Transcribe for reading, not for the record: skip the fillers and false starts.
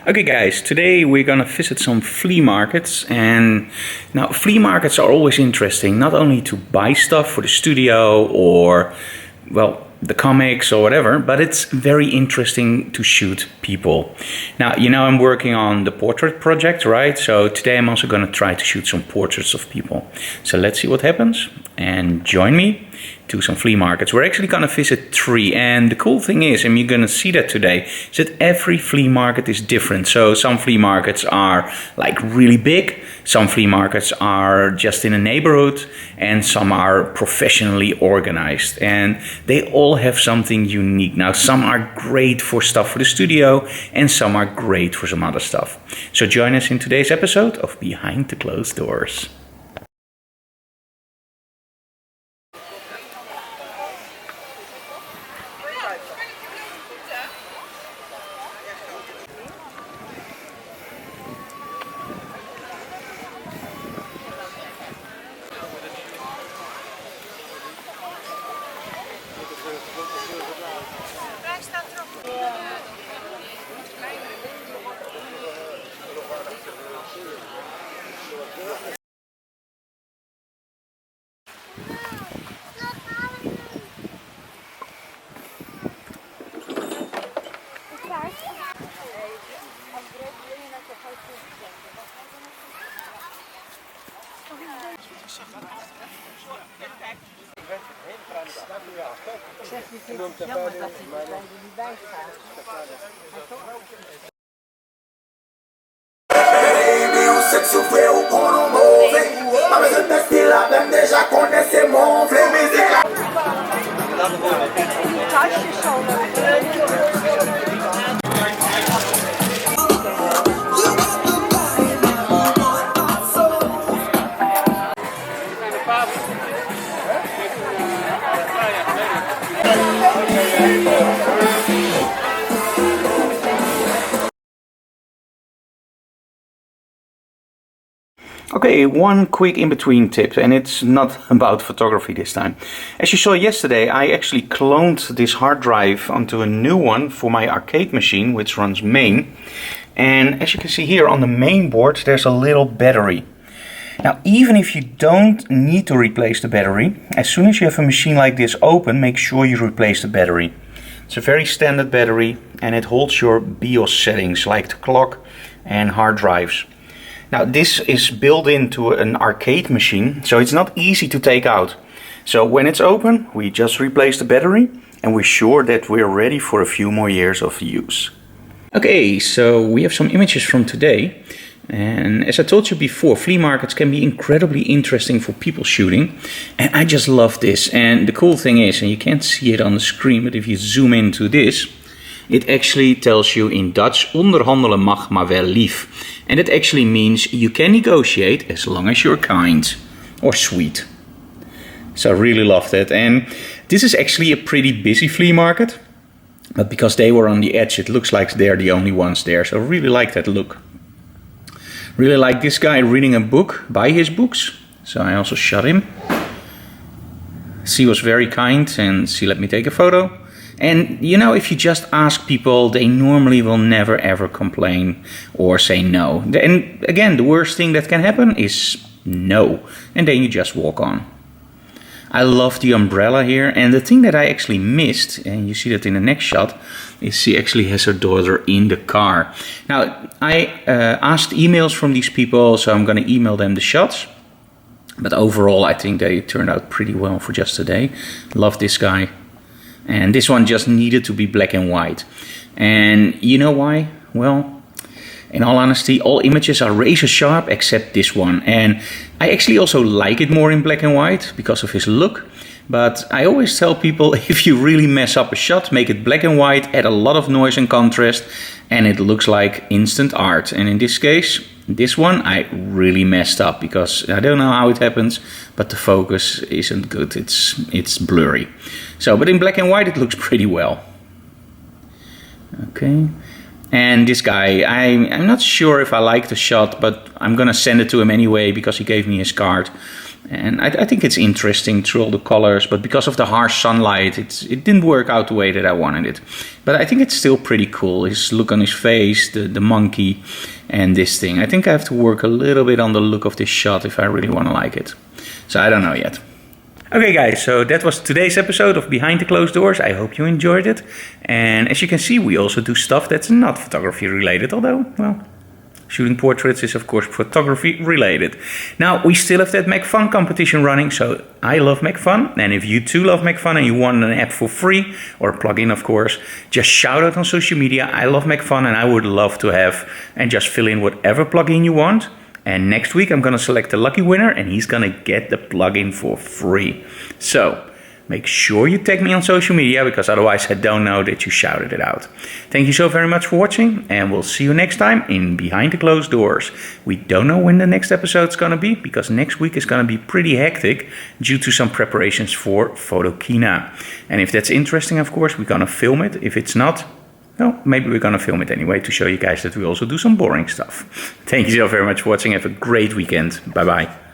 Okay guys, today we're gonna visit some flea markets, and now flea markets are always interesting, not only to buy stuff for the studio or, well, the comics or whatever, but it's very interesting to shoot people. Now, I'm working on the portrait project, right? So today I'm also gonna try to shoot some portraits of people. So let's see what happens, and join me to some flea markets. We're actually gonna visit 3, and the cool thing is, and you're gonna see that today, is that every flea market is different. So some flea markets are like really big, some flea markets are just in a neighborhood, and some are professionally organized, and they all have something unique. Now, some are great for stuff for the studio, and some are great for some other stuff. So join us in today's episode of Behind the Closed Doors. Jammer dat hij er niet bij staat. Okay, one quick in-between tip, and it's not about photography this time. As you saw yesterday, I actually cloned this hard drive onto a new one for my arcade machine, which runs main. And as you can see here on the main board, there's a little battery. Now, even if you don't need to replace the battery, as soon as you have a machine like this open, make sure you replace the battery. It's a very standard battery, and it holds your BIOS settings like the clock and hard drives. Now, this is built into an arcade machine, so it's not easy to take out. So when it's open, we just replace the battery, and we're sure that we're ready for a few more years of use. Okay, so we have some images from today. And as I told you before, flea markets can be incredibly interesting for people shooting. And I just love this. And the cool thing is, and you can't see it on the screen, but if you zoom into this, it actually tells you in Dutch, onderhandelen mag maar wel lief. And it actually means you can negotiate as long as you're kind or sweet. So I really love that. And this is actually a pretty busy flea market. But because they were on the edge, it looks like they're the only ones there. So I really like that look. Really like this guy reading a book, buy his books. So I also shot him. She was very kind and she let me take a photo. And if you just ask people, they normally will never ever complain or say no. And again, the worst thing that can happen is no. And then you just walk on. I love the umbrella here. And the thing that I actually missed, and you see that in the next shot, is she actually has her daughter in the car. Now, I asked emails from these people, so I'm going to email them the shots. But overall, I think they turned out pretty well for just today. Love this guy. And this one just needed to be black and white. And you know why? Well, in all honesty, all images are razor sharp except this one. And I actually also like it more in black and white because of his look. But I always tell people, if you really mess up a shot, make it black and white, add a lot of noise and contrast, and it looks like instant art. And in this case, this one I really messed up because I don't know how it happens, but the focus isn't good. It's blurry. So, but in black and white, it looks pretty well. Okay. And this guy, I'm not sure if I like the shot, but I'm gonna send it to him anyway because he gave me his card. And I think it's interesting through all the colors, but because of the harsh sunlight, it didn't work out the way that I wanted it. But I think it's still pretty cool. His look on his face, the monkey, and this thing. I think I have to work a little bit on the look of this shot if I really want to like it. So I don't know yet. Okay guys, so that was today's episode of Behind the Closed Doors. I hope you enjoyed it. And as you can see, we also do stuff that's not photography related, although, well, shooting portraits is of course photography related. Now, we still have that MacPhun competition running, so I love MacPhun. And if you too love MacPhun and you want an app for free, or a plugin of course, just shout out on social media, I love MacPhun and I would love to have, and just fill in whatever plugin you want. And next week I'm gonna select the lucky winner and he's gonna get the plugin for free. So, make sure you tag me on social media, because otherwise I don't know that you shouted it out. Thank you so very much for watching, and we'll see you next time in Behind the Closed Doors. We don't know when the next episode's gonna be, because next week is gonna be pretty hectic due to some preparations for Photokina. And if that's interesting, of course, we're gonna film it. If it's not, well, maybe we're gonna film it anyway to show you guys that we also do some boring stuff. Thank you so very much for watching. Have a great weekend. Bye bye.